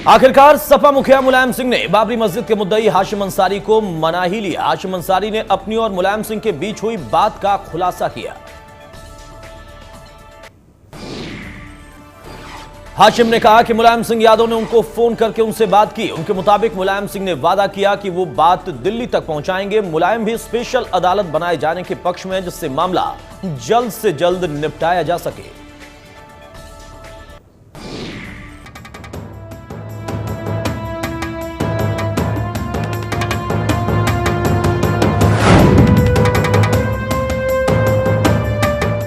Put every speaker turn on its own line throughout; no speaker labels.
आखिरकार सपा मुखिया मुलायम सिंह ने बाबरी मस्जिद के मुद्दई हाशिम अंसारी को मना ही लिया। हाशिम अंसारी ने अपनी और मुलायम सिंह के बीच हुई बात का खुलासा किया। हाशिम ने कहा कि मुलायम सिंह यादव ने उनको फोन करके उनसे बात की। उनके मुताबिक मुलायम सिंह ने वादा किया कि वो बात दिल्ली तक पहुंचाएंगे। मुलायम भी स्पेशल अदालत बनाए जाने के पक्ष में, जिससे मामला जल्द से जल्द निपटाया जा सके।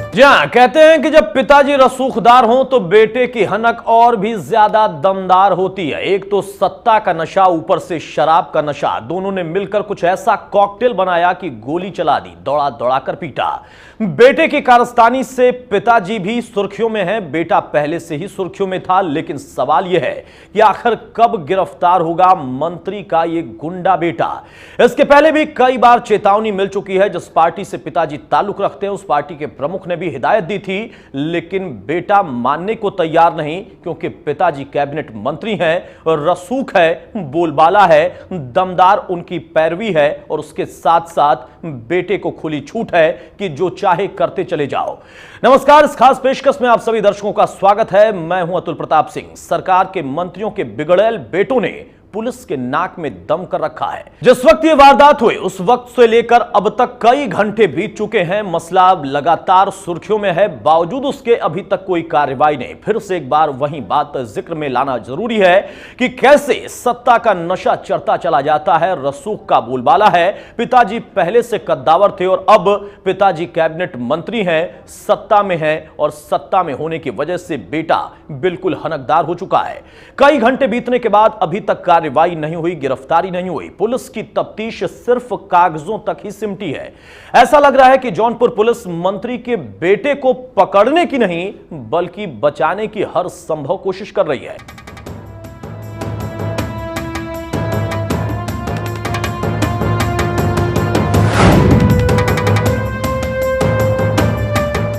जी हां, कहते हैं कि जब पिताजी रसूखदार हों तो बेटे की हनक और भी ज्यादा दमदार होती है। एक तो सत्ता का नशा, ऊपर से शराब का नशा, दोनों ने मिलकर कुछ ऐसा कॉकटेल बनाया कि गोली चला दी, दौड़ा दौड़ाकर पीटा। बेटे की कारस्तानी से पिताजी भी सुर्खियों में है। बेटा पहले से ही सुर्खियों में था, लेकिन सवाल यह है कि आखिर कब गिरफ्तार होगा मंत्री का ये गुंडा बेटा। इसके पहले भी कई बार चेतावनी मिल चुकी है। जिस पार्टी से पिताजी ताल्लुक रखते हैं उस पार्टी के प्रमुख ने हिदायत दी थी, लेकिन बेटा मानने को तैयार नहीं, क्योंकि पिताजी कैबिनेट मंत्री हैं, रसूख है, बोलबाला है, दमदार उनकी पैरवी है और उसके साथ साथ बेटे को खुली छूट है कि जो चाहे करते चले जाओ। नमस्कार, इस खास पेशकश में आप सभी दर्शकों का स्वागत है। मैं हूं अतुल प्रताप सिंह। सरकार के मंत्रियों के बिगड़ैल बेटों ने पुलिस के नाक में दम कर रखा है। जिस वक्त ये वारदात हुई उस वक्त से लेकर अब तक कई घंटे बीत चुके हैं। मसला लगातार सुर्खियों में है, बावजूद उसके अभी तक कोई कार्रवाई नहीं। फिर से एक बार वही बात जिक्र में लाना जरूरी है कि कैसे सत्ता का नशा चढ़ता चला जाता है। रसूख का बोलबाला है, पिताजी पहले से कद्दावर थे और अब पिताजी कैबिनेट मंत्री हैं, सत्ता में है और सत्ता में होने की वजह से बेटा बिल्कुल हनकदार हो चुका है। कई घंटे बीतने के बाद अभी तक कार्रवाई नहीं हुई, गिरफ्तारी नहीं हुई। पुलिस की तफ्तीश सिर्फ कागजों तक ही सिमटी है। ऐसा लग रहा है कि जौनपुर पुलिस मंत्री के बेटे को पकड़ने की नहीं बल्कि बचाने की हर संभव कोशिश कर रही है।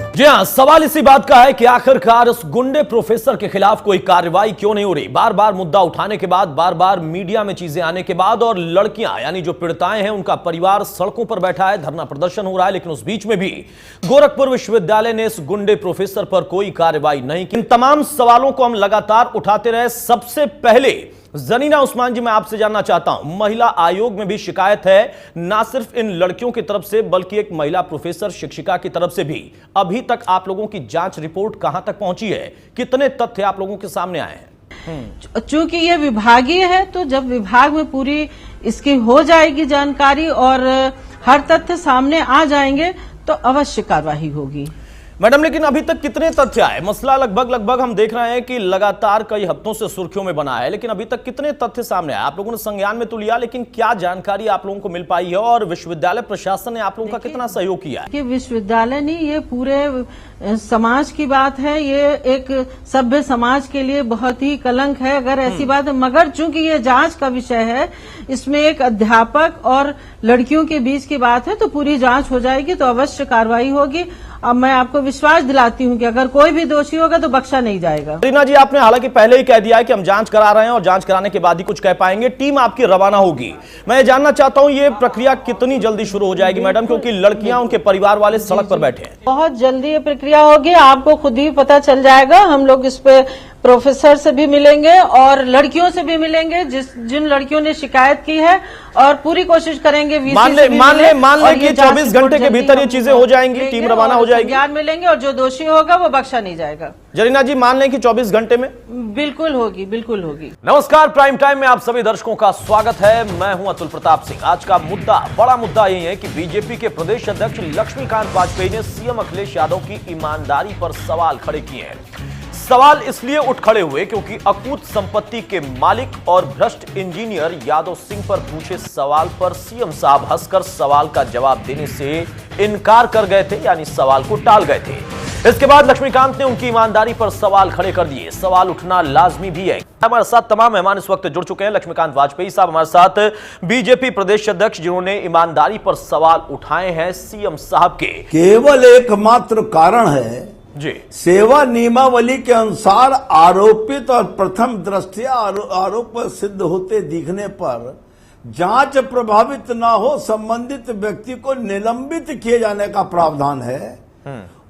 जी हां, सवाल इसी बात का है कि आखिरकार इस गुंडे प्रोफेसर के खिलाफ कोई कार्रवाई क्यों नहीं हो रही। बार बार मुद्दा उठाने के बाद, बार बार मीडिया में चीजें आने के बाद और लड़कियां यानी जो पीड़िताएं हैं उनका परिवार सड़कों पर बैठा है, धरना प्रदर्शन हो रहा है, लेकिन उस बीच में भी गोरखपुर विश्वविद्यालय ने इस गुंडे प्रोफेसर पर कोई कार्रवाई नहीं की। इन तमाम सवालों को हम लगातार उठाते रहे। सबसे पहले जनीना उस्मान जी, मैं आपसे जानना चाहता हूं, महिला आयोग में भी शिकायत है, ना सिर्फ इन लड़कियों की तरफ से बल्कि एक महिला प्रोफेसर शिक्षिका की तरफ से भी। अभी तक आप लोगों की जांच रिपोर्ट कहां तक पहुंची है? कितने तथ्य आप लोगों के सामने आए हैं?
चूंकि ये विभागीय है, तो जब विभाग में पूरी इसकी हो जाएगी जानकारी और हर तथ्य सामने आ जाएंगे तो अवश्य कार्रवाई होगी।
मैडम, लेकिन अभी तक कितने तथ्य आए? मसला लगभग हम देख रहे हैं कि लगातार कई हफ्तों से सुर्खियों में बना है, लेकिन अभी तक कितने तथ्य सामने आए? आप लोगों ने संज्ञान में तो लिया, लेकिन क्या जानकारी आप लोगों को मिल पाई है और विश्वविद्यालय प्रशासन ने आप लोगों का कितना सहयोग किया है?
कि विश्वविद्यालय नहीं, ये पूरे समाज की बात है। ये एक सभ्य समाज के लिए बहुत ही कलंक है अगर ऐसी बात है। मगर चूंकि ये जांच का विषय है, इसमें एक अध्यापक और लड़कियों के बीच की बात है, तो पूरी जांच हो जाएगी तो अवश्य कार्रवाई होगी। अब मैं आपको विश्वास दिलाती हूं कि अगर कोई भी दोषी होगा तो बख्शा नहीं जाएगा।
रीना जी, आपने हालांकि पहले ही कह दिया है कि हम जांच करा रहे हैं और जांच कराने के बाद ही कुछ कह पाएंगे। टीम आपकी रवाना होगी। मैं जानना चाहता हूं ये प्रक्रिया कितनी जल्दी शुरू हो जाएगी मैडम, क्योंकि लड़कियां, उनके परिवार वाले सड़क पर बैठे हैं।
बहुत जल्दी ये प्रक्रिया होगी, आपको खुद ही पता चल जाएगा। हम लोग इस पे प्रोफेसर से भी मिलेंगे और लड़कियों से भी मिलेंगे जिन लड़कियों ने शिकायत की है, और पूरी कोशिश करेंगे
मान ले कि 24 घंटे के भीतर ये चीजें हो जाएंगी, टीम रवाना हो जाएगी,
ज्ञान मिलेंगे और जो दोषी होगा वो बख्शा नहीं जाएगा।
जरीना जी, मान लें कि 24 घंटे में?
बिल्कुल होगी, बिल्कुल होगी।
नमस्कार, प्राइम टाइम में आप सभी दर्शकों का स्वागत है। मैं हूं अतुल प्रताप सिंह। आज का मुद्दा, बड़ा मुद्दा यही है कि बीजेपी के प्रदेश अध्यक्ष लक्ष्मीकांत वाजपेयी ने सीएम अखिलेश यादव की ईमानदारी पर सवाल खड़े किए हैं। सवाल इसलिए उठ खड़े हुए क्योंकि अकूत संपत्ति के मालिक और भ्रष्ट इंजीनियर यादव सिंह पर पूछे सवाल पर सीएम साहब हंसकर सवाल का जवाब देने से इनकार कर गए थे, यानी सवाल को टाल गए थे। इसके बाद लक्ष्मीकांत ने उनकी ईमानदारी पर सवाल खड़े कर दिए। सवाल उठना लाजमी भी है। हमारे साथ तमाम मेहमान इस वक्त जुड़ चुके हैं। लक्ष्मीकांत वाजपेयी साहब हमारे साथ, बीजेपी प्रदेश अध्यक्ष, जिन्होंने ईमानदारी पर सवाल उठाए हैं सीएम साहब के।
केवल एकमात्र कारण है
जी।
सेवा नियमावली के अनुसार आरोपित और प्रथम दृष्टया आरोप सिद्ध होते दिखने पर जांच प्रभावित ना हो संबंधित व्यक्ति को निलंबित किए जाने का प्रावधान है।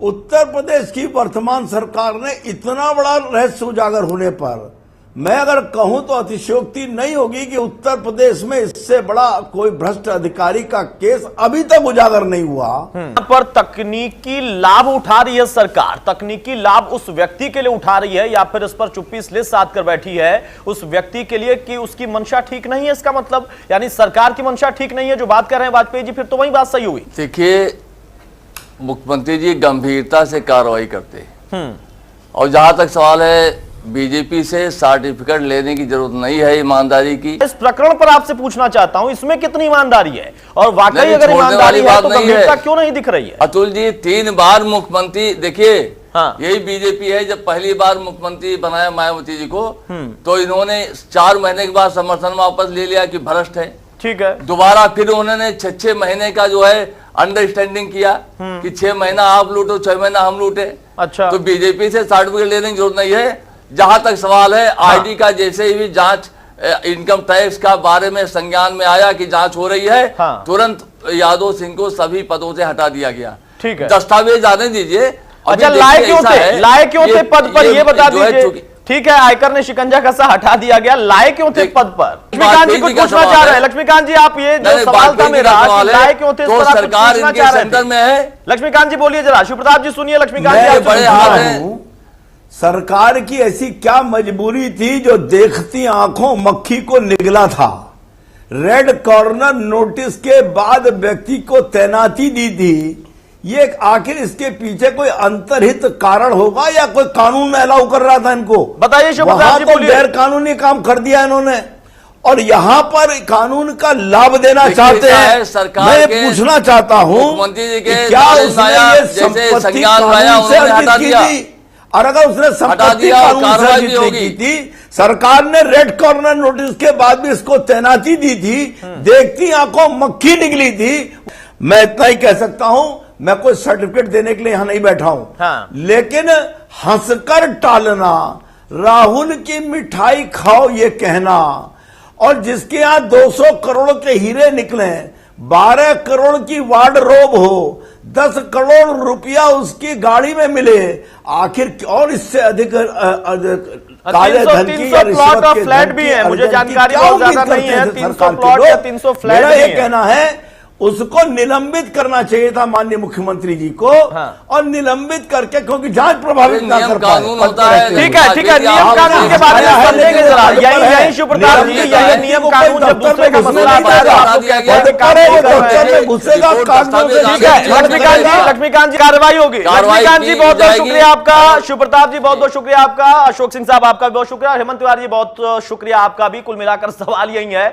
उत्तर प्रदेश की वर्तमान सरकार ने इतना बड़ा रहस्य उजागर होने पर मैं अगर कहूं तो अतिशयोक्ति नहीं होगी कि उत्तर प्रदेश में इससे बड़ा कोई भ्रष्ट अधिकारी का केस अभी तक उजागर नहीं हुआ।
पर तकनीकी लाभ उठा रही है सरकार, तकनीकी लाभ उस व्यक्ति के लिए उठा रही है या फिर इस पर चुप्पी इसलिए साध कर बैठी है उस व्यक्ति के लिए कि उसकी मंशा ठीक नहीं है? इसका मतलब यानी सरकार की मंशा ठीक नहीं है जो बात कर रहे हैं वाजपेयी जी, फिर तो वही बात सही हुई।
देखिए, मुख्यमंत्री जी गंभीरता से कार्रवाई करते हैं और जहां तक सवाल है बीजेपी से सर्टिफिकेट लेने की जरूरत नहीं है ईमानदारी की।
इस प्रकरण पर आपसे पूछना चाहता हूं इसमें कितनी ईमानदारी है और वाकई अगर ईमानदारी है तो गंभीरता क्यों नहीं दिख रही है?
अतुल जी 3 बार मुख्यमंत्री, देखिए
हाँ।
यही बीजेपी है, जब पहली बार मुख्यमंत्री बनाया मायावती जी को तो इन्होंने 4 महीने के बाद समर्थन वापस ले लिया कि भ्रष्ट है।
ठीक है,
दोबारा फिर उन्होंने 6 महीने का जो है अंडरस्टैंडिंग किया कि 6 महीना आप लूटो 6 महीना हम लूटे।
अच्छा,
तो बीजेपी से सर्टिफिकेट लेने की जरूरत नहीं है। जहां तक सवाल है आईडी का, जैसे ही जांच इनकम टैक्स का बारे में संज्ञान में आया कि जांच हो रही है, तुरंत यादव सिंह को सभी पदों से हटा दिया गया।
ठीक है,
दस्तावेज आने दीजिए।
अच्छा, लाए क्यों थे पद पर ये बता दीजिए। ठीक है, आयकर ने शिकंजा कसा हटा दिया गया, लाए क्यों थे पद पर? लक्ष्मीकांत जी कुछ पूछना चाह रहे हैं। लक्ष्मीकांत जी आप ये जो सवाल था मेरा लाए क्यों थे,
तो सरकार इनके सेंटर में है।
लक्ष्मीकांत जी बोलिए जरा। शिवप्रताप जी सुनिए, लक्ष्मीकांत जी
बड़े हाथ हैं।
सरकार की ऐसी क्या मजबूरी थी जो देखती आंखों मक्खी को निगला था? रेड कॉर्नर नोटिस के बाद व्यक्ति को तैनाती दी थी। ये आखिर इसके पीछे कोई अंतर्हित कारण होगा या कोई कानून अलाउ कर रहा था इनको?
बताइए शिवप्रताप जी, बोलिए।
गैर कानूनी काम कर दिया इन्होंने और यहाँ पर कानून का लाभ देना चाहते हैं। मैं पूछना चाहता हूँ क्या उसने ये संपत्ति कानून से अर्जित की थी? और अगर उसने संपत्ति कानून से अर्जित की थी, सरकार ने रेड कॉर्नर नोटिस के बाद भी इसको तैनाती दी थी, देखती आंखों मक्खी निकली थी। मैं इतना ही कह सकता हूं, मैं कोई सर्टिफिकेट देने के लिए यहां नहीं बैठा हूं।
हाँ।
लेकिन हंसकर टालना, राहुल की मिठाई खाओ ये कहना, और जिसके यहां 200 करोड़ के हीरे निकले, 12 करोड़ की वार्डरोब हो, 10 करोड़ रुपया उसकी गाड़ी में मिले, आखिर और इससे अधिक काले धन की या रिश्वत के
फ्लैट भी है, मुझे जानकारी बहुत ज्यादा नहीं है। 300 प्लॉट या 300 फ्लैट।
मेरा ये कहना है उसको निलंबित करना चाहिए था माननीय मुख्यमंत्री जी को। हाँ। और निलंबित करके, क्योंकि जांच प्रभावित ना कर पाए।
कानून होता है।
ठीक है, ठीक है, नियम कानून के बारे में समझेंगे जरा। यही शिवप्रताप जी, यही नियम कानून जब दूसरे का मसला आता है तो आप लोग कहते हैं लक्ष्मीकांत जी कार्रवाई होगी। लक्ष्मीकांत जी बहुत बहुत शुक्रिया आपका, शिवप्रताप जी बहुत बहुत शुक्रिया आपका, अशोक सिंह साहब आपका भी बहुत शुक्रिया, हेमंत तिवारी जी बहुत शुक्रिया आपका भी। कुल मिलाकर सवाल यही है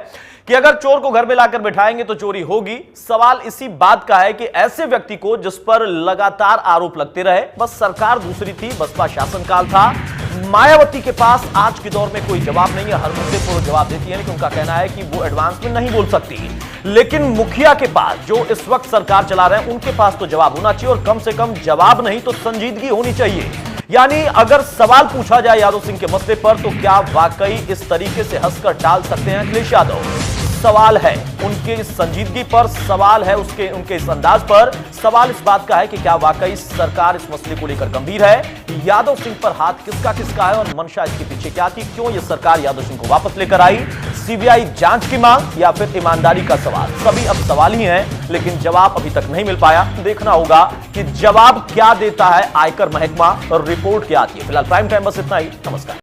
कि अगर चोर को घर में लाकर बिठाएंगे तो चोरी होगी। सवाल इसी बात का है कि ऐसे व्यक्ति को जिस पर लगातार आरोप लगते रहे, बस सरकार दूसरी थी, बसपा शासनकाल था, मायावती के पास आज के दौर में कोई जवाब नहीं है। हर मुद्दे पर जवाब देती है, लेकिन उनका कहना है कि वो एडवांस में नहीं बोल सकती। लेकिन मुखिया के पास, जो इस वक्त सरकार चला रहे हैं, उनके पास तो जवाब होना चाहिए, और कम से कम जवाब नहीं तो संजीदगी होनी चाहिए। यानी अगर सवाल पूछा जाए यादव सिंह के मसले पर तो क्या वाकई इस तरीके से हंसकर टाल सकते हैं अखिलेश यादव? सवाल है उनके इस संजीदगी पर, सवाल है उनके इस अंदाज पर, सवाल इस बात का है कि क्या वाकई सरकार इस मसले को लेकर गंभीर है? यादव सिंह पर हाथ किसका है और मंशा इसके पीछे क्या थी? क्यों यह सरकार यादव सिंह को वापस लेकर आई? सीबीआई जांच की मांग या फिर ईमानदारी का सवाल? सभी अब सवाल ही हैं, लेकिन जवाब अभी तक नहीं मिल पाया। देखना होगा कि जवाब क्या देता है आयकर महकमा और रिपोर्ट क्या आती है। फिलहाल प्राइम टाइम बस इतना ही। नमस्कार।